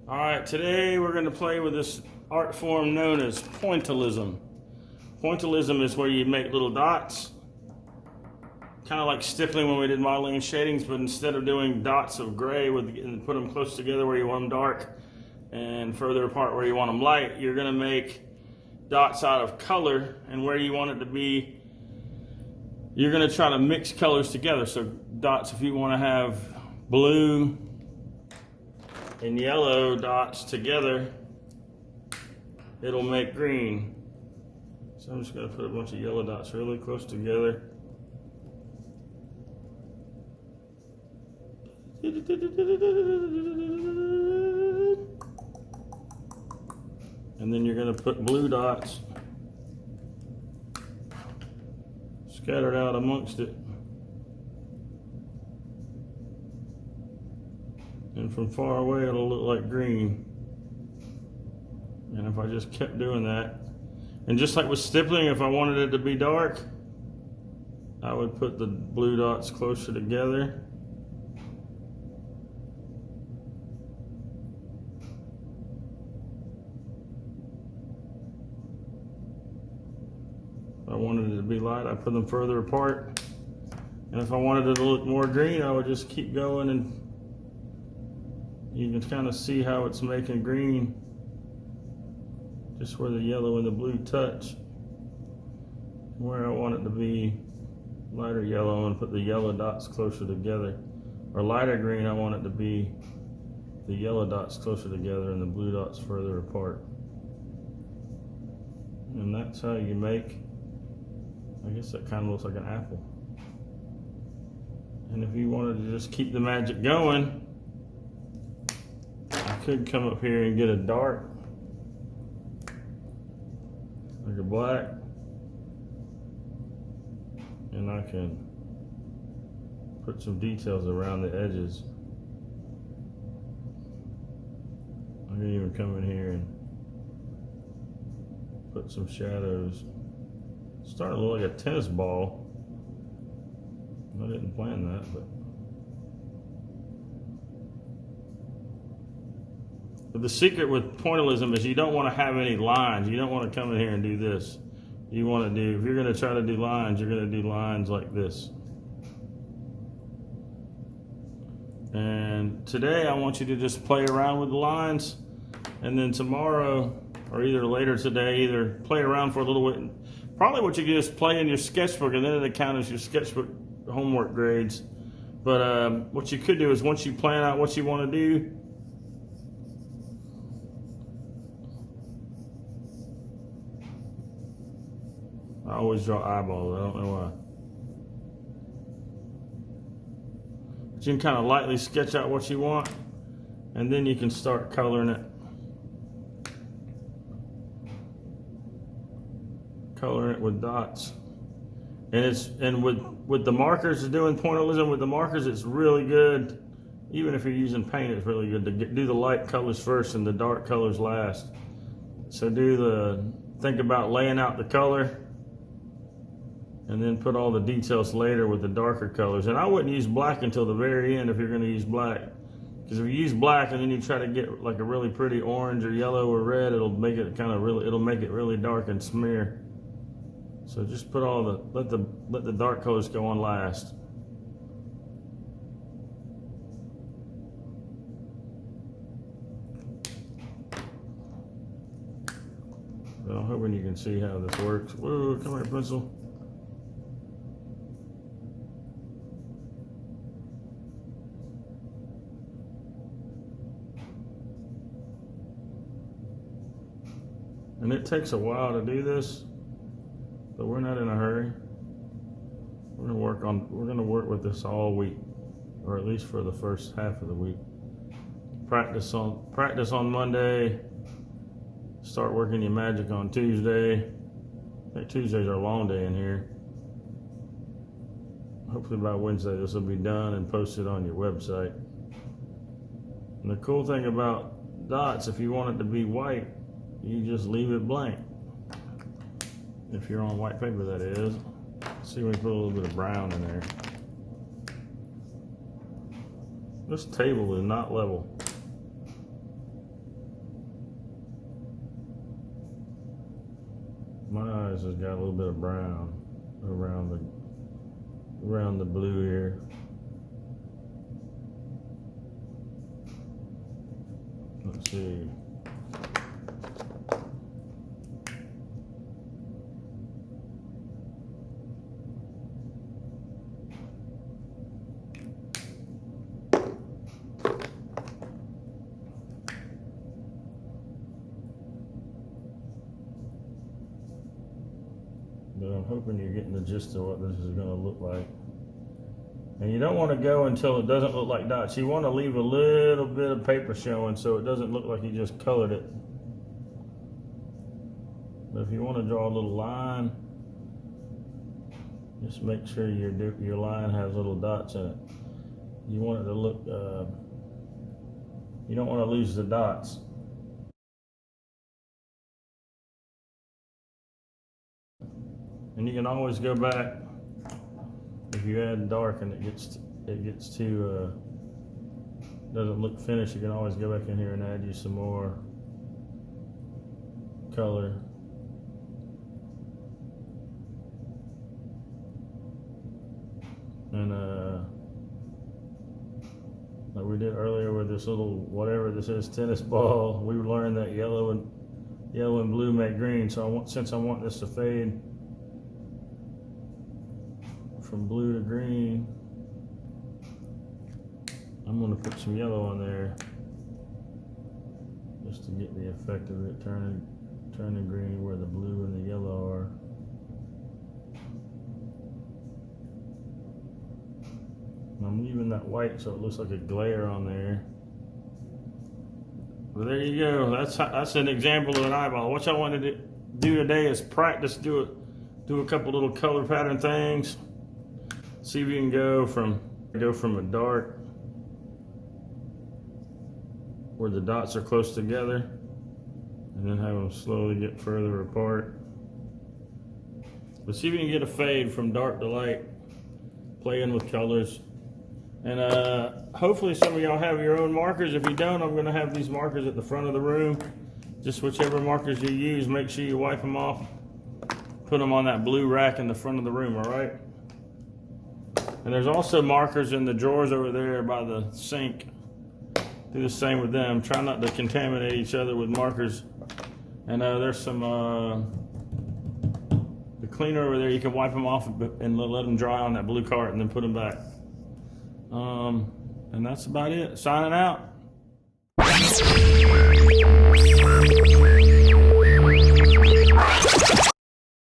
All right, today we're going to play with this art form known as Pointillism. Pointillism is where you make little dots, kind of like stippling when we did modeling and shadings, but instead of doing dots of gray and put them close together where you want them dark and further apart where you want them light, you're going to make dots out of color, and where you want it to be, you're going to try to mix colors together. So dots, if you want to have blue and yellow dots together, it'll make green. So I'm just going to put a bunch of yellow dots really close together. And then you're going to put blue dots scattered out amongst it. And from far away it'll look like green. And if I just kept doing that, and just like with stippling, if I wanted it to be dark, I would put the blue dots closer together. If I wanted it to be light, I put them further apart. And if I wanted it to look more green, I would just keep going, and you can kind of see how it's making green just where the yellow and the blue touch. Where I want it to be lighter yellow, and put the yellow dots closer together. Or lighter green, I want it to be the yellow dots closer together and the blue dots further apart. And that's how you make, I guess that kind of looks like an apple. And if you wanted to just keep the magic going, I could come up here and get a dark, like a black, and I can put some details around the edges. I can even come in here and put some shadows. It's starting to look like a tennis ball. I didn't plan that, but the secret with pointillism is you don't want to have any lines. You don't want to come in here and do this. You want to do, if you're going to try to do lines, you're going to do lines like this. And today I want you to just play around with the lines, and then tomorrow, or either later today, either play around for a little bit. Probably what you do is play in your sketchbook, and then it'll count as your sketchbook homework grades. But what you could do is, once you plan out what you want to do, I always draw eyeballs, I don't know why. But you can kind of lightly sketch out what you want, and then you can start coloring it. Coloring it with dots. And with the markers, doing pointillism with the markers, it's really good. Even if you're using paint, it's really good to do the light colors first and the dark colors last. So think about laying out the color, and then put all the details later with the darker colors. And I wouldn't use black until the very end if you're going to use black, because if you use black and then you try to get like a really pretty orange or yellow or red, it'll make it really dark and smear. So just put let the dark colors go on last. So I'm hoping you can see how this works. Whoa, come here, pencil. And it takes a while to do this, but we're not in a hurry. We're gonna work with this all week, or at least for the first half of the week. Practice on Monday. Start working your magic on Tuesday. I think Tuesday's our long day in here. Hopefully by Wednesday this will be done and posted on your website. And the cool thing about dots, if you want it to be white, you just leave it blank. If you're on white paper, that is. See, we put a little bit of brown in there. This table is not level. canvas has got a little bit of brown around the blue here. Let's see. But I'm hoping you're getting the gist of what this is going to look like. And you don't want to go until it doesn't look like dots. You want to leave a little bit of paper showing so it doesn't look like you just colored it. But if you want to draw a little line, just make sure your line has little dots in it. You want it to look, you don't want to lose the dots. And you can always go back if you add dark and it gets too doesn't look finished. You can always go back in here and add you some more color. And like we did earlier with this little whatever this is, tennis ball, we learned that yellow and blue make green. So since I want this to fade from blue to green, I'm going to put some yellow on there just to get the effect of it turning green where the blue and the yellow are. And I'm leaving that white so it looks like a glare on there. Well, there you go. That's an example of an eyeball. What y'all wanted to do today is practice, do a couple little color pattern things. See if you can go from a dark where the dots are close together, and then have them slowly get further apart. But see if you can get a fade from dark to light, playing with colors. And hopefully some of y'all have your own markers. If you don't, I'm going to have these markers at the front of the room. Just whichever markers you use, make sure you wipe them off. Put them on that blue rack in the front of the room, all right? And there's also markers in the drawers over there by the sink. Do the same with them. Try not to contaminate each other with markers. And there's some, the cleaner over there, you can wipe them off and let them dry on that blue cart and then put them back. And that's about it. Signing out.